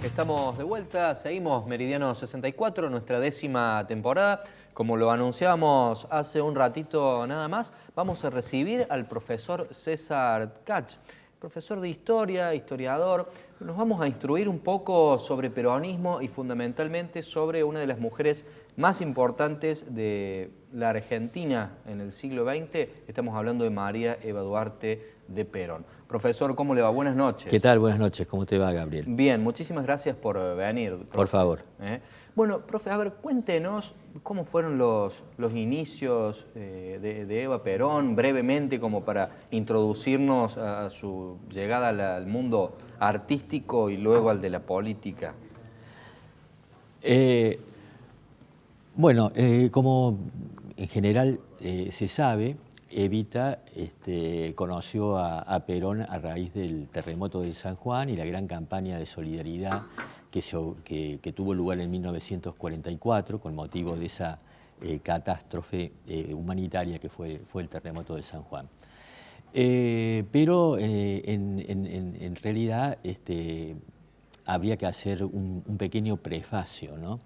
Estamos de vuelta, seguimos Meridiano 64, nuestra 10ª temporada. Como lo anunciamos hace un ratito nada más, vamos a recibir al profesor César Kach, profesor de historia, historiador. Nos vamos a instruir un poco sobre peronismo y fundamentalmente sobre una de las mujeres más importantes de la Argentina en el siglo XX. Estamos hablando de María Eva Duarte de Perón. Profesor, ¿cómo le va? Buenas noches. ¿Qué tal? Buenas noches. ¿Cómo te va, Gabriel? Bien, muchísimas gracias por venir, profe. Por favor. Bueno, profe, a ver, cuéntenos cómo fueron los inicios de Eva Perón, brevemente, como para introducirnos a su llegada al mundo artístico y luego al de la política. Como en general se sabe, Evita conoció a Perón a raíz del terremoto de San Juan y la gran campaña de solidaridad que tuvo lugar en 1944 con motivo de esa catástrofe humanitaria que fue el terremoto de San Juan. Pero en realidad habría que hacer un pequeño prefacio, ¿no?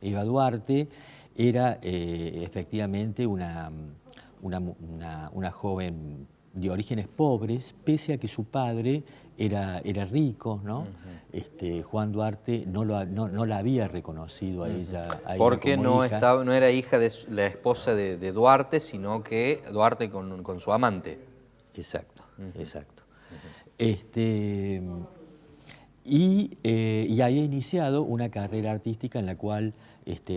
Eva Duarte era efectivamente una joven de orígenes pobres, pese a que su padre era rico, ¿no? Juan Duarte no la había reconocido a ella. Porque como hija. no era hija de la esposa de Duarte, sino que Duarte con su amante. Exacto, exacto. Y había iniciado una carrera artística en la cual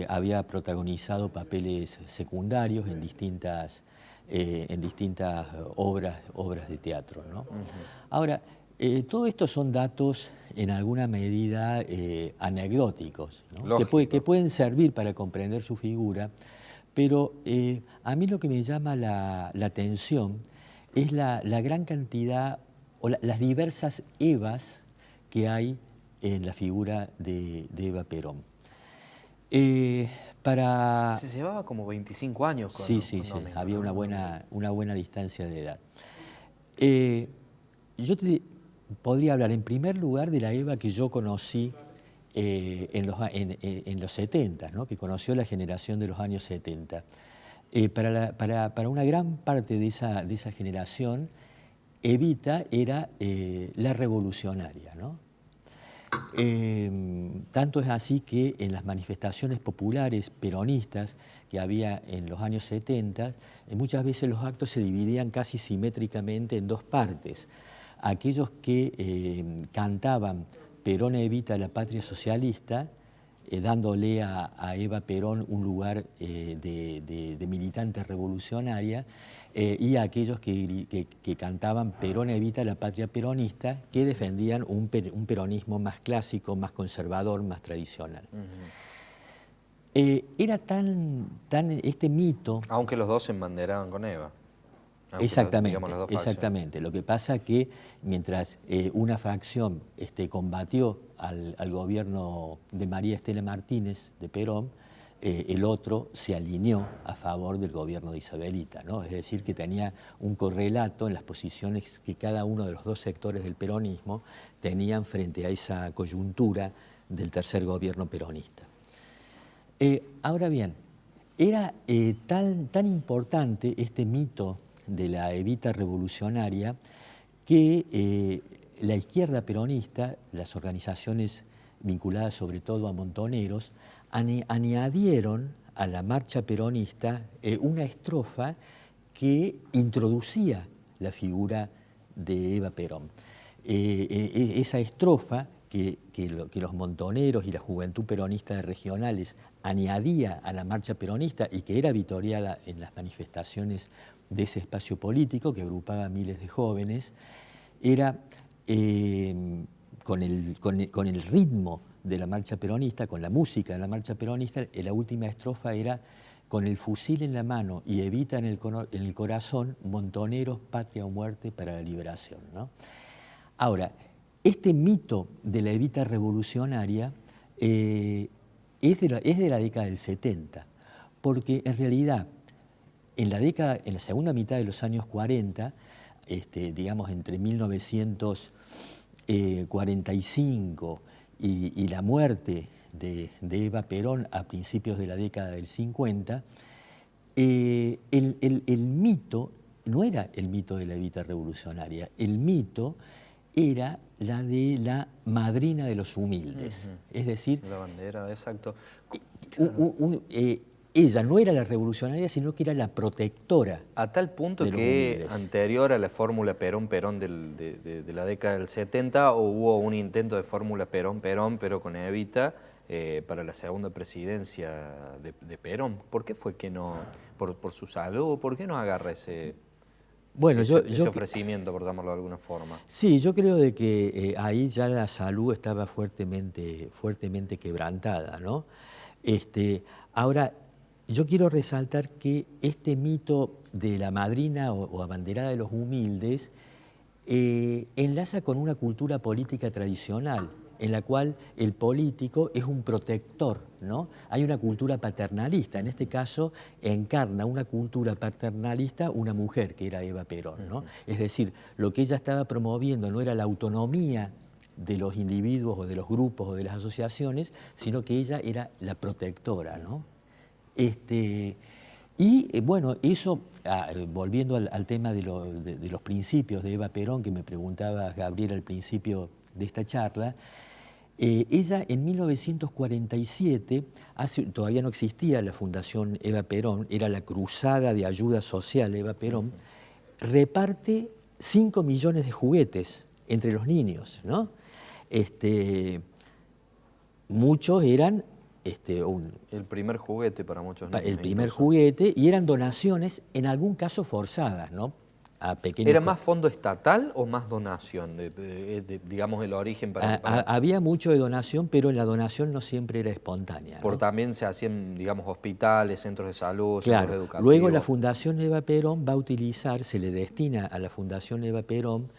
había protagonizado papeles secundarios en distintas obras de teatro, ¿no? Ahora, todo esto son datos en alguna medida anecdóticos, ¿no? que pueden servir para comprender su figura, pero a mí lo que me llama la atención es la gran cantidad o las diversas Evas que hay en la figura de Eva Perón. Se llevaba como 25 años con Sí, había una buena distancia de edad. Yo te podría hablar en primer lugar de la Eva que yo conocí en los 70, ¿no? Que conoció la generación de los años 70. Para una gran parte de esa generación, Evita era la revolucionaria, ¿no? Tanto es así que en las manifestaciones populares peronistas que había en los años 70, muchas veces los actos se dividían casi simétricamente en dos partes. Aquellos que cantaban Perón Evita la patria socialista, dándole a Eva Perón un lugar de militante revolucionaria, y a aquellos que cantaban Perón Evita la patria peronista, que defendían un peronismo más clásico, más conservador, más tradicional. Era tan este mito... Aunque los dos se embanderaban con Eva. Exactamente. Lo que pasa es que mientras una facción combatió al gobierno de María Estela Martínez, de Perón, el otro se alineó a favor del gobierno de Isabelita, ¿no? Es decir, que tenía un correlato en las posiciones que cada uno de los dos sectores del peronismo tenían frente a esa coyuntura del tercer gobierno peronista. Ahora bien, era tan importante este mito de la Evita revolucionaria que la izquierda peronista, las organizaciones vinculadas sobre todo a Montoneros, añadieron a la marcha peronista una estrofa que introducía la figura de Eva Perón. Esa estrofa que los montoneros y la juventud peronista de regionales añadía a la marcha peronista y que era vitoreada en las manifestaciones de ese espacio político que agrupaba a miles de jóvenes, era con el ritmo de la marcha peronista, con la música de la marcha peronista, la última estrofa era: con el fusil en la mano y Evita en el corazón, montoneros, patria o muerte para la liberación, ¿no? Ahora, este mito de la Evita revolucionaria es de la década del 70, porque en realidad en la segunda mitad de los años 40 digamos, entre 1945 y la muerte de Eva Perón a principios de la década del 50, el mito no era el mito de la Evita revolucionaria, el mito era la de la madrina de los humildes. Es decir, la bandera, exacto. Ella no era la revolucionaria, sino que era la protectora. A tal punto que anterior a la fórmula Perón-Perón de la década del 70 hubo un intento de fórmula Perón-Perón, pero con Evita, para la segunda presidencia de Perón. ¿Por qué fue que no, por su salud, por qué no agarra ese ofrecimiento, por llamarlo de alguna forma? Sí, yo creo de que ahí ya la salud estaba fuertemente quebrantada, ¿no? Ahora, yo quiero resaltar que este mito de la madrina o abanderada de los humildes enlaza con una cultura política tradicional, en la cual el político es un protector, ¿no? Hay una cultura paternalista, en este caso encarna una cultura paternalista una mujer, que era Eva Perón, ¿no? Es decir, lo que ella estaba promoviendo no era la autonomía de los individuos o de los grupos o de las asociaciones, sino que ella era la protectora, ¿no? Y bueno, eso, volviendo al tema de los principios de Eva Perón, que me preguntaba Gabriel al principio de esta charla, ella en 1947, todavía no existía la Fundación Eva Perón, era la Cruzada de Ayuda Social Eva Perón, reparte 5 millones de juguetes entre los niños, ¿no? Muchos eran el primer juguete para muchos niños. El primer juguete, y eran donaciones, en algún caso forzadas, ¿no? A pequeños. ¿Era más fondo estatal o más donación, digamos, el origen para...? Había mucho de donación, pero la donación no siempre era espontánea, ¿no? También se hacían, digamos, hospitales, centros de salud, claro, centros educativos. Luego la Fundación Eva Perón va a utilizar, se le destina a la Fundación Eva Perón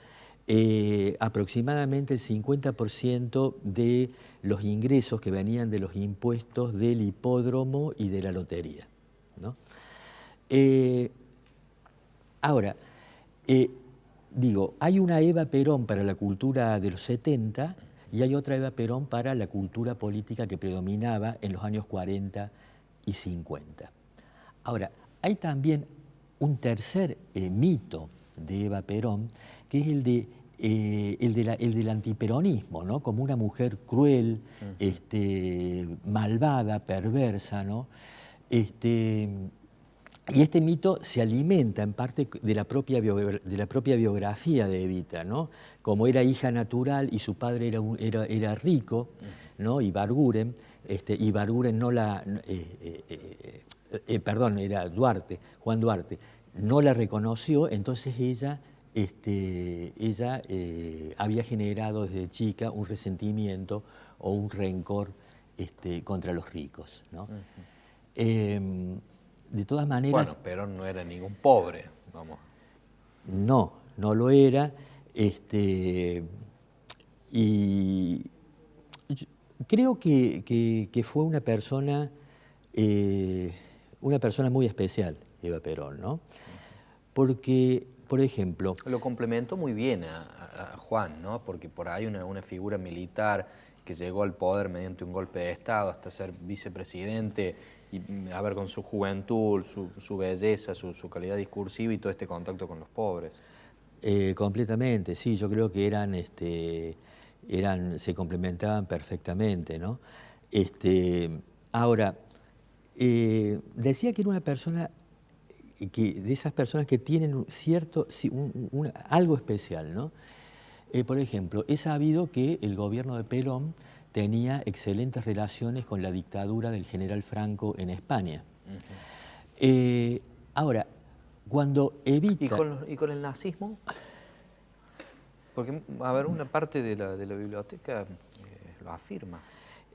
aproximadamente el 50% de los ingresos que venían de los impuestos del hipódromo y de la lotería, ¿no? Ahora, hay una Eva Perón para la cultura de los 70 y hay otra Eva Perón para la cultura política que predominaba en los años 40 y 50. Ahora, hay también un tercer mito de Eva Perón, que es el del antiperonismo, ¿no? Como una mujer cruel, malvada, perversa, ¿no? Y este mito se alimenta en parte de la propia biografía de Evita, ¿no? Como era hija natural y su padre era rico, ¿no? Ibarguren no la... perdón, era Juan Duarte, no la reconoció, entonces ella había generado desde chica un resentimiento o un rencor contra los ricos, ¿no? De todas maneras... Bueno, Perón no era ningún pobre, vamos. No lo era, y creo que fue una persona muy especial, Eva Perón, ¿no? Porque, por ejemplo... Lo complementó muy bien a Juan, ¿no? Porque por ahí una figura militar que llegó al poder mediante un golpe de Estado hasta ser vicepresidente, y a ver, con su juventud, su belleza, su calidad discursiva y todo este contacto con los pobres. Completamente, sí, yo creo que se complementaban perfectamente, ¿no? Ahora, decía que era una persona, de esas personas que tienen algo especial, ¿no? Por ejemplo, he sabido que el gobierno de Perón tenía excelentes relaciones con la dictadura del general Franco en España. Ahora, cuando Evita... ¿Y con el nazismo? Porque, a ver, una parte de la biblioteca lo afirma.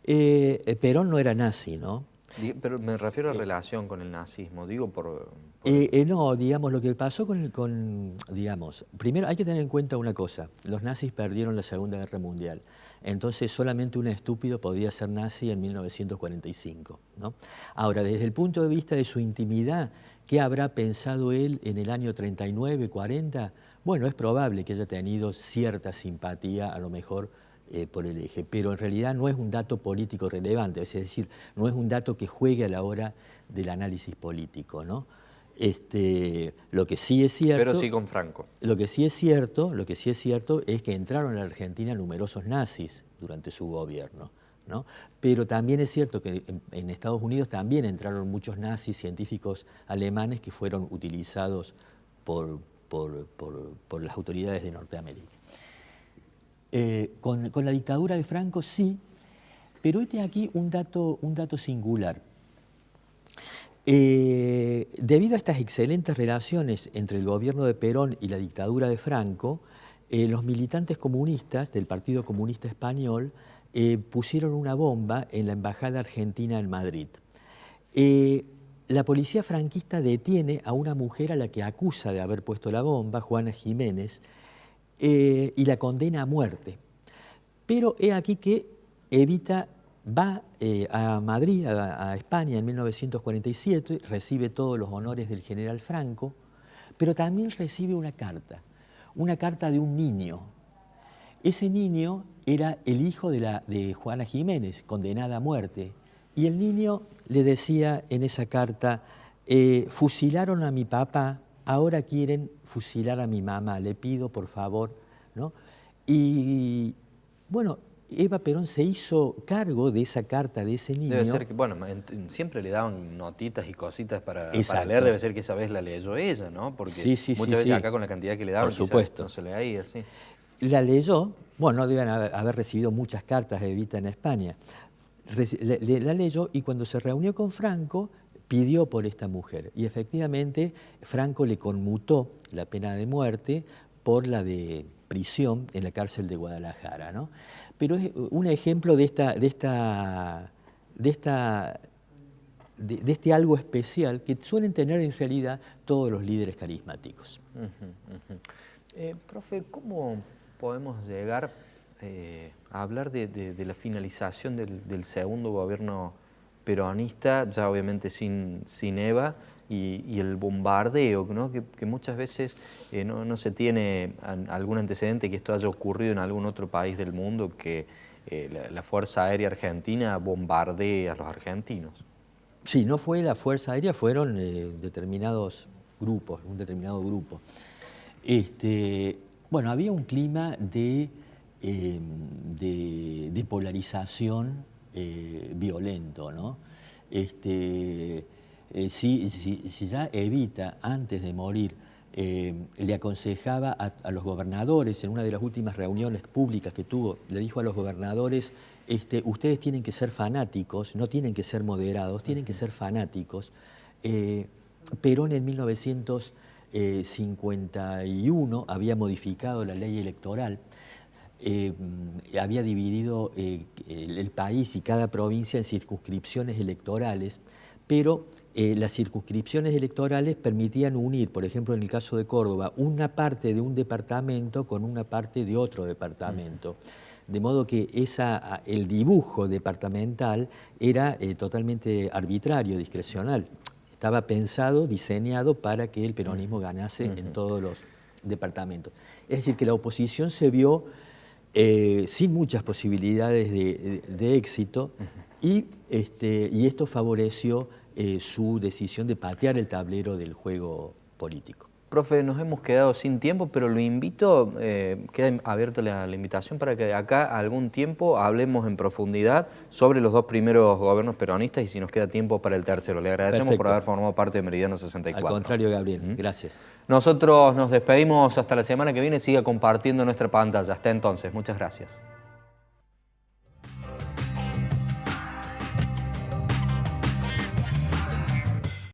Perón no era nazi, ¿no? Pero me refiero a relación con el nazismo, digo por... No, digamos, lo que pasó digamos, primero hay que tener en cuenta una cosa, los nazis perdieron la Segunda Guerra Mundial, entonces solamente un estúpido podía ser nazi en 1945, ¿no? Ahora, desde el punto de vista de su intimidad, ¿qué habrá pensado él en el año 39, 40? Bueno, es probable que haya tenido cierta simpatía, a lo mejor, por el eje, pero en realidad no es un dato político relevante, es decir, no es un dato que juegue a la hora del análisis político, ¿no? Lo que sí es cierto... Pero sí con Franco. Lo que sí es cierto es que entraron a la Argentina numerosos nazis durante su gobierno, ¿no? Pero también es cierto que en Estados Unidos también entraron muchos nazis, científicos alemanes que fueron utilizados por las autoridades de Norteamérica. Con la dictadura de Franco sí, pero aquí un dato singular. Debido a estas excelentes relaciones entre el gobierno de Perón y la dictadura de Franco, los militantes comunistas del Partido Comunista Español pusieron una bomba en la embajada argentina en Madrid. La policía franquista detiene a una mujer a la que acusa de haber puesto la bomba, Juana Jiménez, y la condena a muerte. Pero he aquí que Evita va a Madrid, a España, en 1947, recibe todos los honores del general Franco, pero también recibe una carta de un niño. Ese niño era el hijo de Juana Jiménez, condenada a muerte, y el niño le decía en esa carta, fusilaron a mi papá, ahora quieren fusilar a mi mamá, le pido por favor, ¿no? Y bueno, Eva Perón se hizo cargo de esa carta de ese niño. Debe ser que, bueno, siempre le daban notitas y cositas para leer, debe ser que esa vez la leyó ella, ¿no? Porque muchas veces acá con la cantidad que le daban, por supuesto, no se leía así. La leyó, bueno, no deben haber recibido muchas cartas de Evita en España. La leyó y cuando se reunió con Franco, pidió por esta mujer. Y efectivamente, Franco le conmutó la pena de muerte por la de prisión en la cárcel de Guadalajara, ¿no? Pero es un ejemplo de este algo especial que suelen tener en realidad todos los líderes carismáticos. Profe, ¿cómo podemos llegar a hablar de la finalización del segundo gobierno peronista, ya obviamente sin Eva, y el bombardeo, ¿no? que muchas veces no se tiene algún antecedente que esto haya ocurrido en algún otro país del mundo, que la Fuerza Aérea Argentina bombardee a los argentinos? Sí, no fue la Fuerza Aérea, fueron determinados grupos, un determinado grupo. Bueno, había un clima de polarización violento, ¿no? Si ya Evita, antes de morir, le aconsejaba a los gobernadores, en una de las últimas reuniones públicas que tuvo, le dijo a los gobernadores, ustedes tienen que ser fanáticos, no tienen que ser moderados, tienen que ser fanáticos. Perón en 1951 había modificado la ley electoral, había dividido el país y cada provincia en circunscripciones electorales, pero las circunscripciones electorales permitían unir, por ejemplo, en el caso de Córdoba, una parte de un departamento con una parte de otro departamento. De modo que el dibujo departamental era totalmente arbitrario, discrecional. Estaba pensado, diseñado para que el peronismo ganase en todos los departamentos. Es decir, que la oposición se vio sin muchas posibilidades de éxito y esto favoreció su decisión de patear el tablero del juego político. Profe, nos hemos quedado sin tiempo, pero lo invito, queda abierta la invitación para que de acá a algún tiempo hablemos en profundidad sobre los dos primeros gobiernos peronistas y si nos queda tiempo para el tercero. Le agradecemos por haber formado parte de Meridiano 64. Al contrario, Gabriel, gracias. Nosotros nos despedimos hasta la semana que viene. Siga compartiendo nuestra pantalla. Hasta entonces, muchas gracias.